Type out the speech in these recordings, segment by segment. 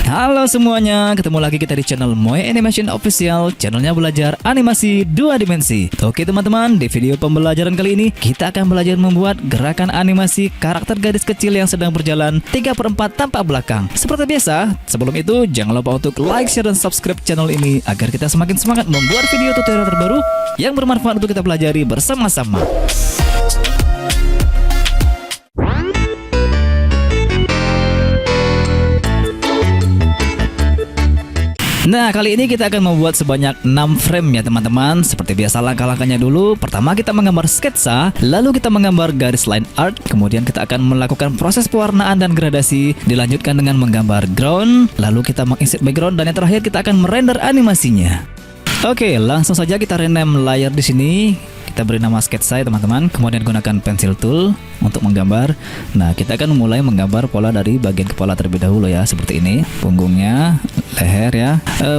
Halo semuanya, ketemu lagi kita di channel Moe Animation Official, channelnya belajar animasi 2 dimensi. Oke teman-teman, di video pembelajaran kali ini kita akan belajar membuat gerakan animasi karakter gadis kecil yang sedang berjalan 3/4 tampak belakang. Seperti biasa, sebelum itu jangan lupa untuk like, share, dan subscribe channel ini agar kita semakin semangat membuat video tutorial terbaru yang bermanfaat untuk kita pelajari bersama-sama. Nah, kali ini kita akan membuat sebanyak 6 frame ya teman-teman. Seperti biasa langkah-langkahnya dulu. Pertama kita menggambar sketsa, lalu kita menggambar garis line art, kemudian kita akan melakukan proses pewarnaan dan gradasi, dilanjutkan dengan menggambar ground, lalu kita menginsert background, dan yang terakhir kita akan merender animasinya. Oke, langsung saja kita rename layer di sini. Kita beri nama sketsa ya teman-teman, kemudian gunakan pencil tool untuk menggambar. Nah, kita akan mulai menggambar pola dari bagian kepala terlebih dahulu ya, seperti ini, punggungnya, leher ya.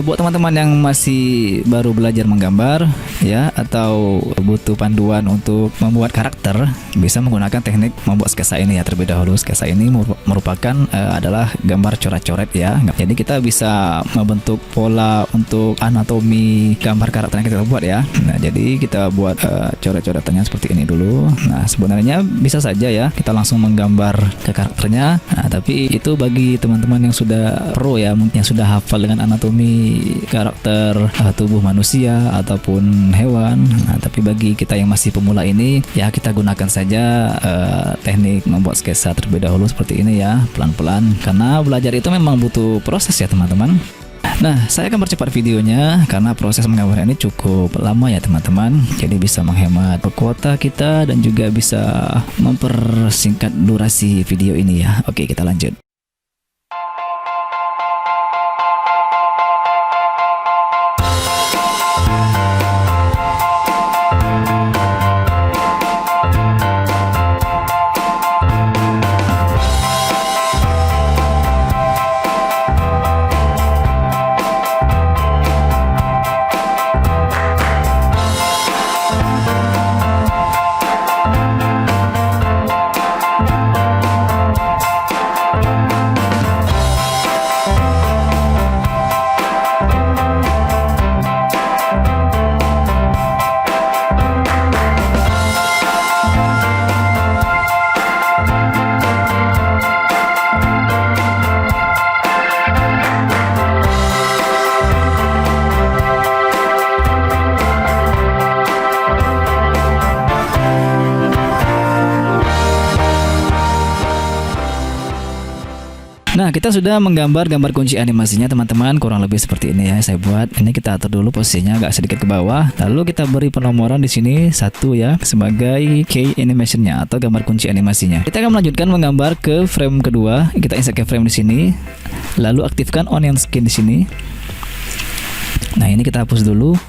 Buat teman-teman yang masih baru belajar menggambar ya, atau butuh panduan untuk membuat karakter, bisa menggunakan teknik membuat sketsa ini ya terlebih dahulu. Sketsa ini merupakan adalah gambar coret-coret ya. Jadi kita bisa membentuk pola untuk anatomi gambar karakter yang kita buat ya. Nah, jadi kita buat coret-coretannya seperti ini dulu. Nah, sebenarnya bisa saja ya kita langsung menggambar ke karakternya. Nah, tapi itu bagi teman-teman yang sudah pro ya, yang sudah hafal dengan anatomi karakter tubuh manusia ataupun hewan. Nah, tapi bagi kita yang masih pemula ini ya, kita gunakan saja teknik membuat sketsa terlebih dahulu seperti ini ya, pelan-pelan, karena belajar itu memang butuh proses ya teman-teman. Nah, saya akan percepat videonya karena proses menggambar ini cukup lama ya teman-teman. Jadi bisa menghemat kuota kita dan juga bisa mempersingkat durasi video ini ya. Oke, kita lanjut. Nah, kita sudah menggambar gambar kunci animasinya teman-teman, kurang lebih seperti ini ya. Saya buat ini, kita atur dulu posisinya agak sedikit ke bawah, lalu kita beri penomoran di sini 1 ya sebagai key animationnya atau gambar kunci animasinya. Kita akan melanjutkan menggambar ke frame kedua. Kita insert ke frame di sini, lalu aktifkan onion skin di sini. Nah, ini kita hapus dulu.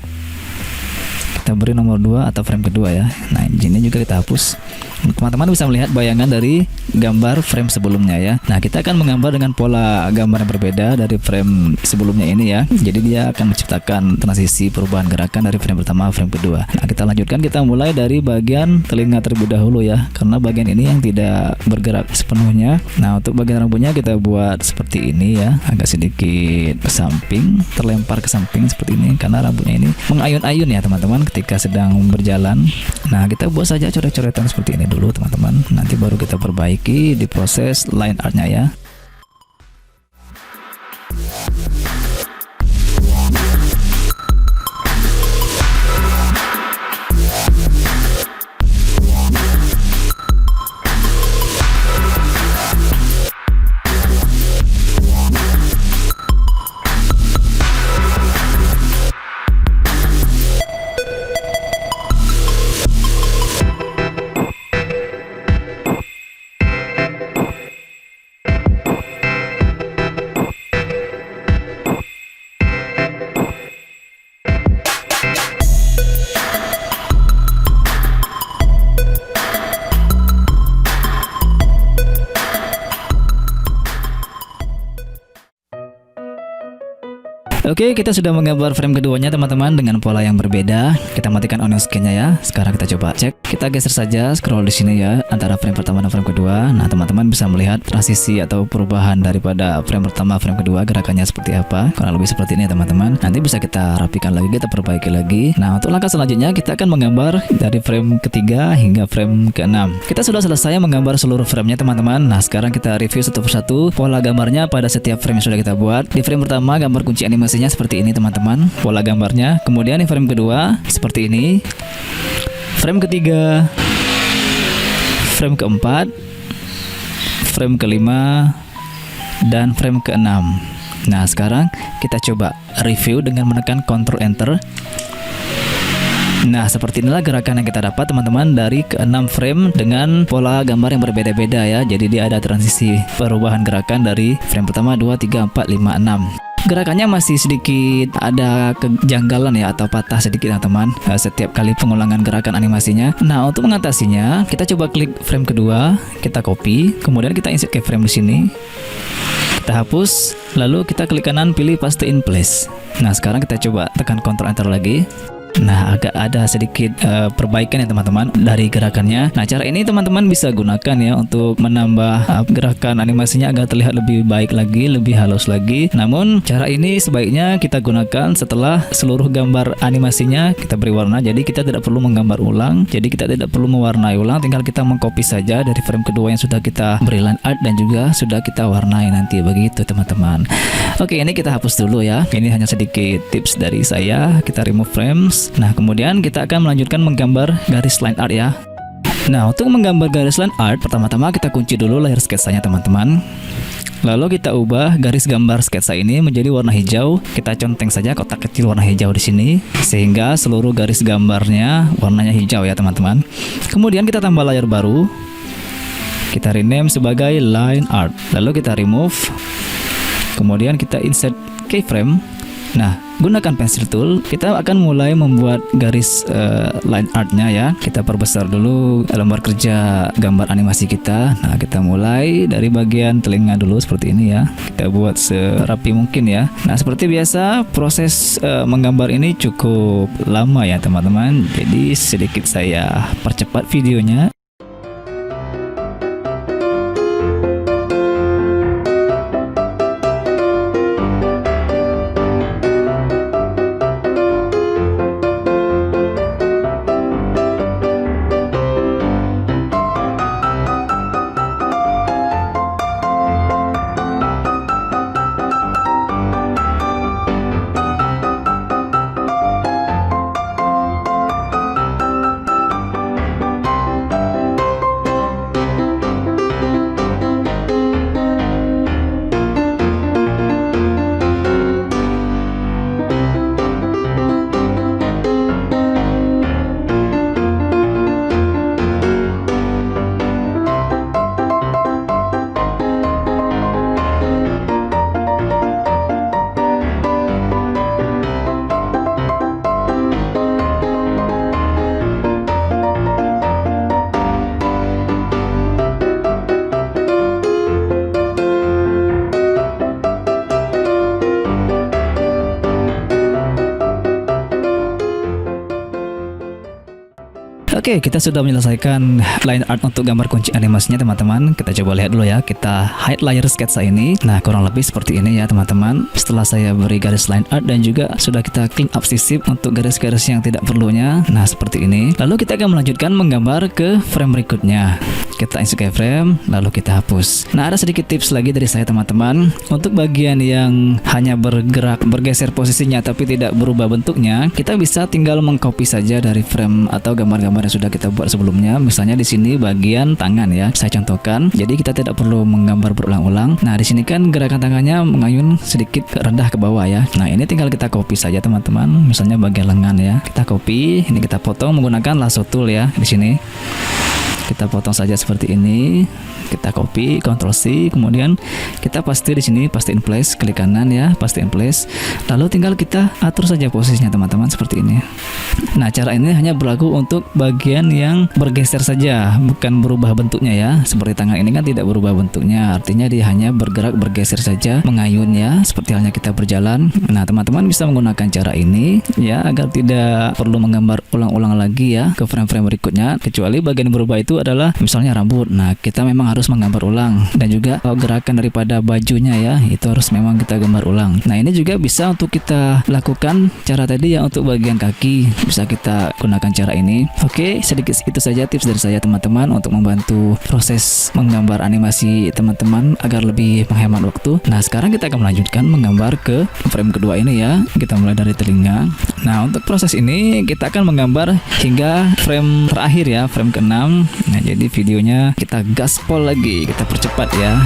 Kita beri nomor 2 atau frame kedua ya. Nah, ini juga kita hapus. Teman-teman bisa melihat bayangan dari gambar frame sebelumnya ya. Nah, kita akan menggambar dengan pola gambar yang berbeda dari frame sebelumnya ini ya. Jadi dia akan menciptakan transisi perubahan gerakan dari frame pertama ke frame kedua. Nah, kita lanjutkan, kita mulai dari bagian telinga terlebih dahulu ya, karena bagian ini yang tidak bergerak sepenuhnya. Nah, untuk bagian rambutnya kita buat seperti ini ya, agak sedikit ke samping, terlempar ke samping seperti ini, karena rambutnya ini mengayun-ayun ya teman-teman ketika sedang berjalan. Nah, kita buat saja coret-coretan seperti ini dulu teman-teman, nanti baru kita perbaiki di proses line artnya ya. Oke, kita sudah menggambar frame keduanya teman-teman dengan pola yang berbeda. Kita matikan onion skin-nya ya. Sekarang kita coba cek. Kita geser saja, scroll di sini ya, antara frame pertama dan frame kedua. Nah, teman-teman bisa melihat transisi atau perubahan daripada frame pertama frame kedua, gerakannya seperti apa. Kurang lebih seperti ini ya teman-teman. Nanti bisa kita rapikan lagi, kita perbaiki lagi. Nah, untuk langkah selanjutnya kita akan menggambar dari frame ketiga hingga frame ke-6. Kita sudah selesai menggambar seluruh framenya teman-teman. Nah, sekarang kita review satu persatu pola gambarnya pada setiap frame yang sudah kita buat. Di frame pertama gambar kunci animasinya seperti ini teman-teman, pola gambarnya. Kemudian di frame kedua seperti ini. Frame ketiga, frame keempat, frame kelima, dan frame keenam. Nah, sekarang kita coba review dengan menekan Ctrl Enter. Nah, seperti inilah gerakan yang kita dapat teman-teman dari ke-6 frame dengan pola gambar yang berbeda-beda ya. Jadi dia ada transisi perubahan gerakan dari frame pertama, 2, 3, 4, 5, 6. Gerakannya masih sedikit ada kejanggalan ya, atau patah sedikit ya teman, setiap kali pengulangan gerakan animasinya. Nah, untuk mengatasinya kita coba klik frame kedua, kita copy, kemudian kita insert ke frame di sini. Kita hapus, lalu kita klik kanan pilih paste in place. Nah, sekarang kita coba tekan Ctrl Enter lagi. Nah, agak ada sedikit perbaikan ya teman-teman dari gerakannya. Nah, cara ini teman-teman bisa gunakan ya untuk menambah gerakan animasinya agar terlihat lebih baik lagi, lebih halus lagi. Namun, cara ini sebaiknya kita gunakan setelah seluruh gambar animasinya kita beri warna. Jadi kita tidak perlu menggambar ulang. Jadi kita tidak perlu mewarnai ulang, tinggal kita mengcopy saja dari frame kedua yang sudah kita beri line art dan juga sudah kita warnai nanti, begitu teman-teman. Oke, ini kita hapus dulu ya. Ini hanya sedikit tips dari saya. Kita remove frames. Nah, kemudian kita akan melanjutkan menggambar garis line art ya. Nah, untuk menggambar garis line art, pertama-tama kita kunci dulu layar sketsanya teman-teman. Lalu kita ubah garis gambar sketsa ini menjadi warna hijau. Kita conteng saja kotak kecil warna hijau di sini sehingga seluruh garis gambarnya warnanya hijau ya teman-teman. Kemudian kita tambah layar baru. Kita rename sebagai line art. Lalu kita remove. Kemudian kita insert keyframe. Nah, gunakan pencil tool, kita akan mulai membuat garis line artnya ya. Kita perbesar dulu lembar kerja gambar animasi kita. Nah, kita mulai dari bagian telinga dulu seperti ini ya. Kita buat serapi mungkin ya. Nah, seperti biasa proses menggambar ini cukup lama ya teman-teman. Jadi sedikit saya percepat videonya. Oke, kita sudah menyelesaikan line art untuk gambar kunci animasinya teman-teman. Kita coba lihat dulu ya, kita hide layer sketsa ini. Nah, kurang lebih seperti ini ya teman-teman. Setelah saya beri garis line art dan juga sudah kita clean up sisip untuk garis-garis yang tidak perlunya. Nah, seperti ini. Lalu kita akan melanjutkan menggambar ke frame berikutnya. Kita insert ke frame, lalu kita hapus. Nah, ada sedikit tips lagi dari saya teman-teman. Untuk bagian yang hanya bergerak, bergeser posisinya tapi tidak berubah bentuknya, kita bisa tinggal mengcopy saja dari frame atau gambar-gambar yang sudah kita buat sebelumnya. Misalnya di sini bagian tangan ya, saya contohkan. Jadi kita tidak perlu menggambar berulang-ulang. Nah, di sini kan gerakan tangannya mengayun sedikit ke rendah ke bawah ya. Nah, ini tinggal kita copy saja teman-teman. Misalnya bagian lengan ya, kita copy. Ini kita potong menggunakan lasso tool ya di sini. Kita potong saja seperti ini. Kita copy, Ctrl C, kemudian kita paste di sini, paste in place, klik kanan ya, paste in place. Lalu tinggal kita atur saja posisinya teman-teman seperti ini. Nah, cara ini hanya berlaku untuk bagian yang bergeser saja, bukan berubah bentuknya ya. Seperti tangan ini kan tidak berubah bentuknya, artinya dia hanya bergerak bergeser saja, mengayun ya, seperti halnya kita berjalan. Nah, teman-teman bisa menggunakan cara ini ya agar tidak perlu menggambar ulang-ulang lagi ya ke frame-frame berikutnya, kecuali bagian berubah itu adalah misalnya rambut. Nah, kita memang harus menggambar ulang, dan juga gerakan daripada bajunya ya, itu harus memang kita gambar ulang. Nah, ini juga bisa untuk kita lakukan cara tadi ya untuk bagian kaki, bisa kita gunakan cara ini. Oke, sedikit itu saja tips dari saya teman-teman untuk membantu proses menggambar animasi teman-teman agar lebih menghemat waktu. Nah, sekarang kita akan melanjutkan menggambar ke frame kedua ini ya. Kita mulai dari telinga. Nah, untuk proses ini kita akan menggambar hingga frame terakhir ya, frame ke-6. Nah, jadi videonya kita gaspol lagi, kita percepat ya.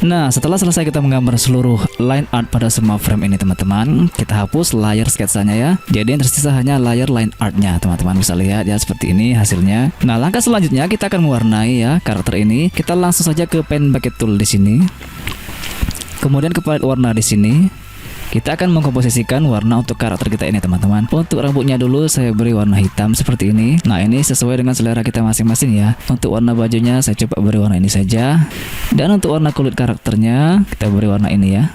Nah, setelah selesai kita menggambar seluruh line art pada semua frame ini teman-teman, kita hapus layar sketsanya ya. Jadi yang tersisa hanya layar line artnya, teman-teman bisa lihat ya seperti ini hasilnya. Nah, langkah selanjutnya kita akan mewarnai ya karakter ini. Kita langsung saja ke pen bucket tool di sini. Kemudian ke palette warna di sini. Kita akan mengkomposisikan warna untuk karakter kita ini teman-teman. Untuk rambutnya dulu saya beri warna hitam seperti ini. Nah, ini sesuai dengan selera kita masing-masing ya. Untuk warna bajunya saya coba beri warna ini saja. Dan untuk warna kulit karakternya kita beri warna ini ya,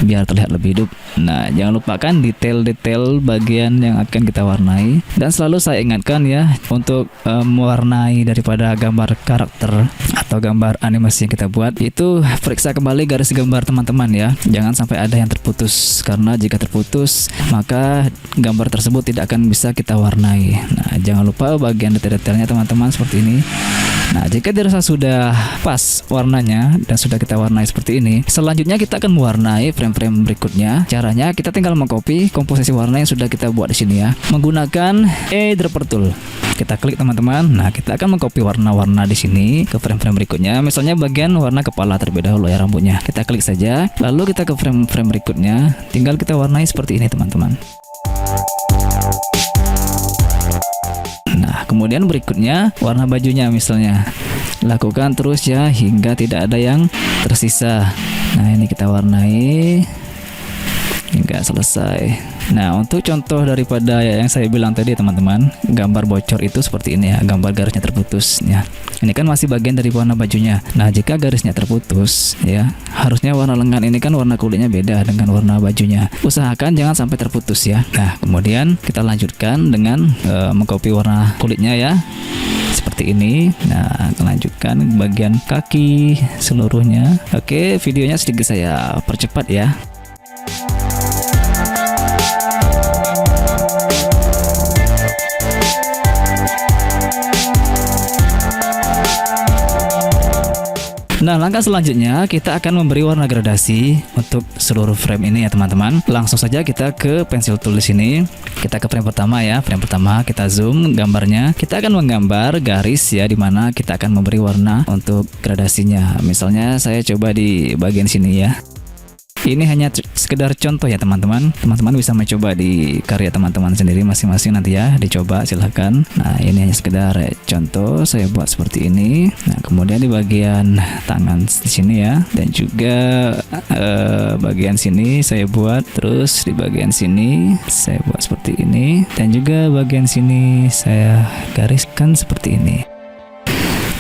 biar terlihat lebih hidup. Nah, jangan lupakan detail-detail bagian yang akan kita warnai. Dan selalu saya ingatkan ya untuk mewarnai daripada gambar karakter atau gambar animasi yang kita buat, itu periksa kembali garis gambar teman-teman ya. Jangan sampai ada yang terputus, karena jika terputus maka gambar tersebut tidak akan bisa kita warnai. Nah, jangan lupa bagian detail-detailnya teman-teman seperti ini. Nah, jika dirasa sudah pas warnanya dan sudah kita warnai seperti ini, selanjutnya kita akan mewarnai frame-frame berikutnya. Caranya kita tinggal mengcopy komposisi warna yang sudah kita buat di sini ya, menggunakan eyedropper tool. Kita klik teman-teman. Nah, kita akan mengcopy warna-warna di sini ke frame-frame berikutnya. Misalnya bagian warna kepala terlebih dahulu ya, rambutnya. Kita klik saja, lalu kita ke frame-frame berikutnya. Tinggal kita warnai seperti ini teman-teman. Nah, kemudian berikutnya warna bajunya misalnya. Lakukan terus ya hingga tidak ada yang tersisa. Nah, ini kita warnai hingga selesai. Nah, untuk contoh daripada yang saya bilang tadi teman-teman, gambar bocor itu seperti ini ya, gambar garisnya terputus ya. Ini kan masih bagian dari warna bajunya. Nah, jika garisnya terputus ya, harusnya warna lengan ini kan warna kulitnya beda dengan warna bajunya. Usahakan jangan sampai terputus ya. Nah, kemudian kita lanjutkan dengan mengcopy warna kulitnya ya, seperti ini. Nah, lanjutkan bagian kaki seluruhnya. Oke, videonya sedikit saya percepat ya. Nah, langkah selanjutnya kita akan memberi warna gradasi untuk seluruh frame ini ya teman-teman. Langsung saja kita ke pensil tool di sini. Kita ke frame pertama ya. Frame pertama kita zoom gambarnya. Kita akan menggambar garis ya, dimana kita akan memberi warna untuk gradasinya. Misalnya saya coba di bagian sini ya. Ini hanya sekedar contoh ya teman-teman. Teman-teman bisa mencoba di karya teman-teman sendiri masing-masing nanti ya, dicoba silahkan. Nah ini hanya sekedar contoh, saya buat seperti ini. Nah kemudian di bagian tangan di sini ya, dan juga bagian sini saya buat, terus di bagian sini saya buat seperti ini, dan juga bagian sini saya gariskan seperti ini.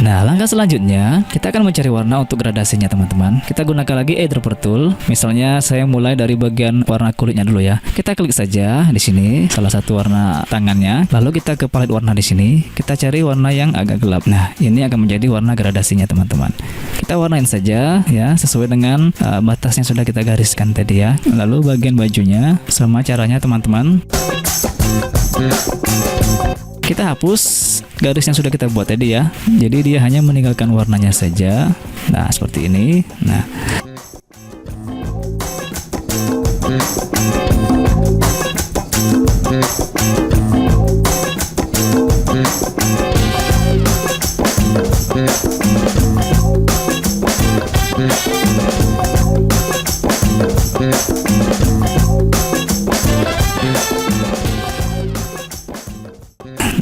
Nah, langkah selanjutnya kita akan mencari warna untuk gradasinya teman-teman. Kita gunakan lagi Eyedropper Tool. Misalnya saya mulai dari bagian warna kulitnya dulu ya. Kita klik saja di sini salah satu warna tangannya. Lalu kita ke palet warna di sini. Kita cari warna yang agak gelap. Nah, ini akan menjadi warna gradasinya teman-teman. Kita warnain saja ya sesuai dengan batas yang sudah kita gariskan tadi ya. Lalu bagian bajunya sama caranya teman-teman. Kita hapus garis yang sudah kita buat tadi ya. Jadi dia hanya meninggalkan warnanya saja. Nah, seperti ini. Nah.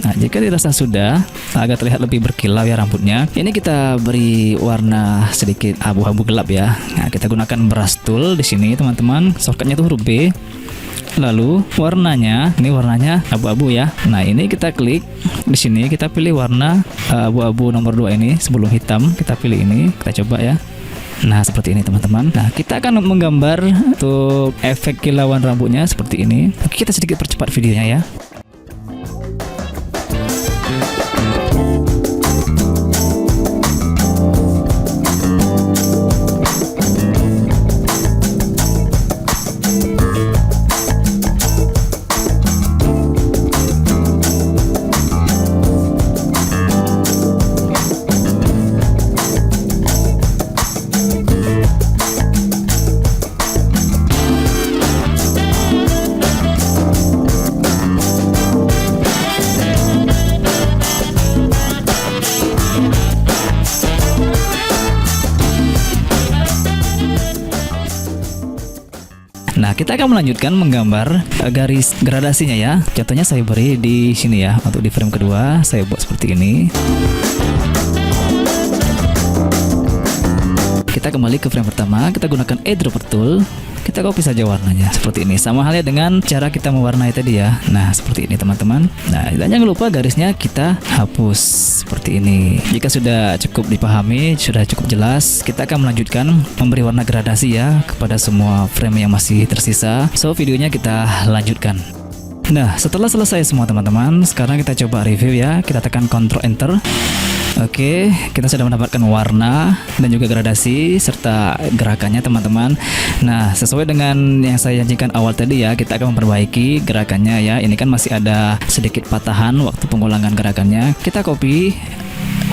Nah, jika dirasa sudah agak terlihat lebih berkilau ya rambutnya, ini kita beri warna sedikit abu-abu gelap ya. Nah, kita gunakan brush tool di sini teman-teman. Shortcutnya itu huruf B. Lalu warnanya, ini warnanya abu-abu ya. Nah, ini kita klik di sini, kita pilih warna abu-abu nomor 2 ini sebelum hitam. Kita pilih ini, kita coba ya. Nah, seperti ini teman-teman. Nah, kita akan menggambar untuk efek kilauan rambutnya seperti ini. Oke, kita sedikit percepat videonya ya. Nah, kita akan melanjutkan menggambar garis gradasinya ya. Contohnya saya beri di sini ya. Untuk di frame kedua, saya buat seperti ini. Kita kembali ke frame pertama, kita gunakan Eyedropper Tool. Kita copy saja warnanya seperti ini. Sama halnya dengan cara kita mewarnai tadi ya. Nah, seperti ini teman-teman. Nah, dan jangan lupa garisnya kita hapus seperti ini. Jika sudah cukup dipahami, sudah cukup jelas, kita akan melanjutkan memberi warna gradasi ya kepada semua frame yang masih tersisa. So, videonya kita lanjutkan. Nah, setelah selesai semua teman-teman, sekarang kita coba review ya. Kita tekan Ctrl Enter. Oke, kita sudah mendapatkan warna dan juga gradasi serta gerakannya teman-teman. Nah, sesuai dengan yang saya janjikan awal tadi ya, kita akan memperbaiki gerakannya ya. Ini kan masih ada sedikit patahan waktu pengulangan gerakannya. Kita copy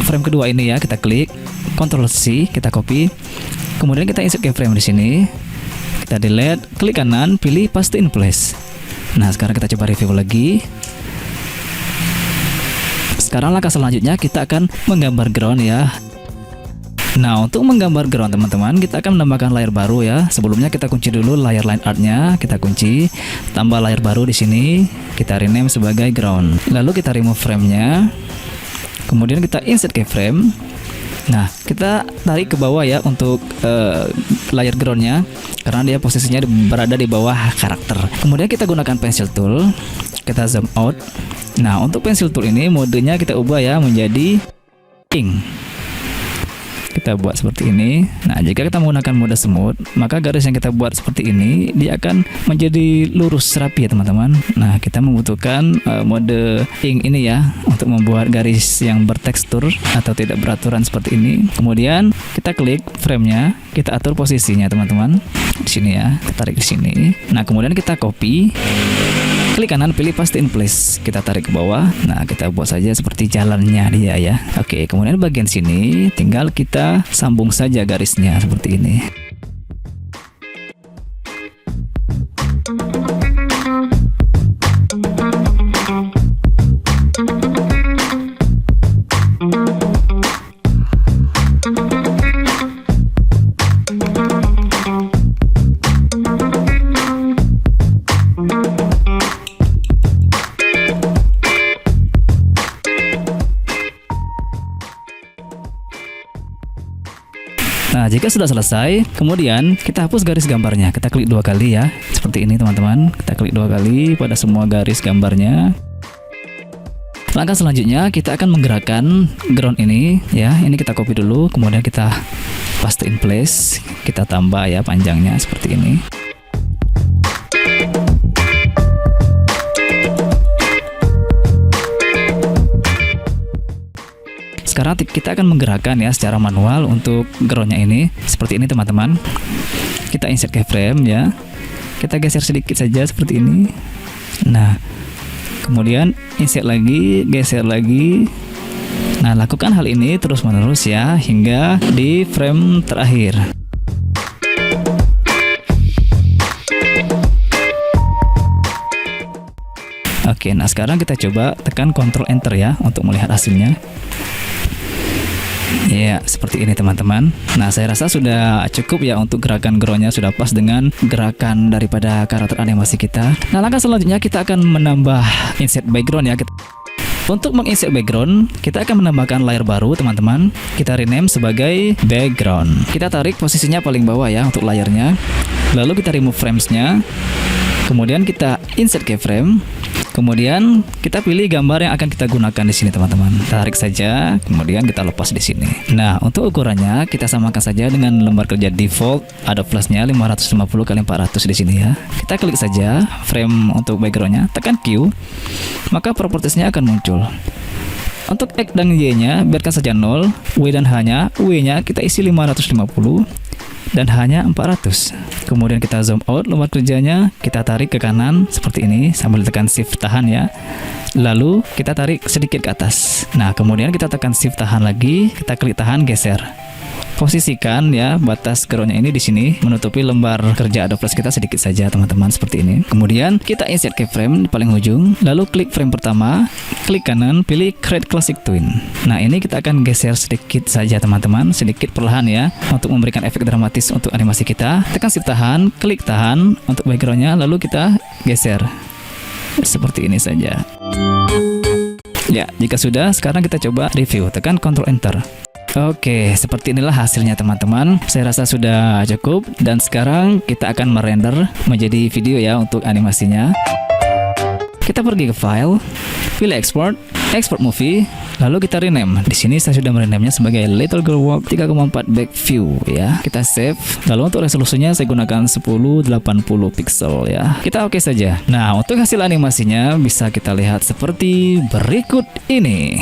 frame kedua ini ya, kita klik Ctrl C, kita copy. Kemudian kita insert ke frame di sini. Kita delete, klik kanan, pilih paste in place. Nah, sekarang kita coba review lagi. Sekarang langkah selanjutnya kita akan menggambar ground ya. Nah, untuk menggambar ground teman-teman, kita akan menambahkan layer baru ya. Sebelumnya kita kunci dulu layer line artnya, kita kunci, tambah layer baru di sini, kita rename sebagai ground. Lalu kita remove frame-nya. Kemudian kita insert ke frame. Nah, kita tarik ke bawah ya untuk layer ground-nya karena dia posisinya berada di bawah karakter. Kemudian kita gunakan pencil tool, kita zoom out. Nah, untuk pencil tool ini modenya kita ubah ya menjadi ink. Kita buat seperti ini. Nah, jika kita menggunakan mode smooth, maka garis yang kita buat seperti ini dia akan menjadi lurus rapi ya teman-teman. Nah, kita membutuhkan mode ink ini ya untuk membuat garis yang bertekstur atau tidak beraturan seperti ini. Kemudian kita klik frame-nya, kita atur posisinya teman-teman. Di sini ya, kita tarik di sini. Nah, kemudian kita copy. Klik kanan, pilih paste in place. Kita tarik ke bawah. Nah, kita buat saja seperti jalannya dia ya. Oke, kemudian bagian sini tinggal kita sambung saja garisnya seperti ini. Nah, jika sudah selesai, kemudian kita hapus garis gambarnya. Kita klik 2 kali ya. Seperti ini teman-teman. Kita klik 2 kali pada semua garis gambarnya. Langkah selanjutnya kita akan menggerakkan ground ini ya. Ini kita copy dulu, kemudian kita paste in place. Kita tambah ya panjangnya seperti ini. Sekarang kita akan menggerakkan ya secara manual untuk groundnya ini. Seperti ini teman-teman. Kita insert keyframe ya. Kita geser sedikit saja seperti ini. Nah, kemudian insert lagi, geser lagi. Nah, lakukan hal ini terus-menerus ya hingga di frame terakhir. Oke, nah sekarang kita coba tekan Ctrl Enter ya untuk melihat hasilnya. Ya, seperti ini teman-teman. Nah, saya rasa sudah cukup ya untuk gerakan groundnya, sudah pas dengan gerakan daripada karakter animasi kita. Nah, langkah selanjutnya kita akan menambah insert background ya. Untuk menginsert background, kita akan menambahkan layer baru teman-teman. Kita rename sebagai background. Kita tarik posisinya paling bawah ya untuk layernya. Lalu kita remove framesnya. Kemudian kita insert keyframe. Kemudian kita pilih gambar yang akan kita gunakan di sini teman-teman. Tarik saja, kemudian kita lepas di sini. Nah, untuk ukurannya kita samakan saja dengan lembar kerja default Adobe Flash-nya 550x400 di sini ya. Kita klik saja frame untuk backgroundnya, tekan Q, maka propertiesnya akan muncul. Untuk X dan Y-nya biarkan saja 0, W dan H-nya, W-nya kita isi 550 dan hanya 400. Kemudian kita zoom out lembar kerjanya, kita tarik ke kanan seperti ini sambil tekan shift tahan ya. Lalu kita tarik sedikit ke atas. Nah, kemudian kita tekan shift tahan lagi, kita klik tahan, geser. Posisikan ya batas groundnya ini di sini menutupi lembar kerja Adobe Flash kita sedikit saja teman-teman seperti ini. Kemudian kita insert keyframe di paling ujung, lalu klik frame pertama, klik kanan, pilih Create Classic Twin. Nah, ini kita akan geser sedikit saja teman-teman, sedikit perlahan ya untuk memberikan efek dramatis untuk animasi kita. Tekan shift tahan, klik tahan untuk backgroundnya, lalu kita geser seperti ini saja. Ya, jika sudah, sekarang kita coba review. Tekan Ctrl Enter. Oke, seperti inilah hasilnya teman-teman. Saya rasa sudah cukup dan sekarang kita akan merender menjadi video ya untuk animasinya. Kita pergi ke file, pilih export, export movie, lalu kita rename. Di sini saya sudah merenamenya sebagai Little Girl Walk 3,4 back view ya. Kita save. Lalu untuk resolusinya saya gunakan 1080 pixel ya. Kita oke saja. Nah, untuk hasil animasinya bisa kita lihat seperti berikut ini.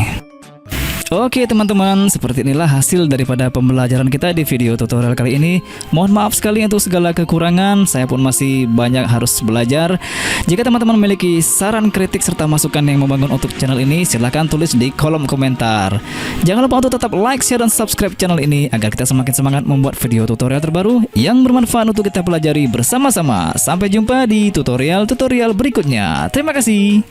Oke teman-teman, seperti inilah hasil daripada pembelajaran kita di video tutorial kali ini. Mohon maaf sekali untuk segala kekurangan, saya pun masih banyak harus belajar. Jika teman-teman memiliki saran, kritik, serta masukan yang membangun untuk channel ini, silahkan tulis di kolom komentar. Jangan lupa untuk tetap like, share, dan subscribe channel ini agar kita semakin semangat membuat video tutorial terbaru yang bermanfaat untuk kita pelajari bersama-sama. Sampai jumpa di tutorial-tutorial berikutnya. Terima kasih.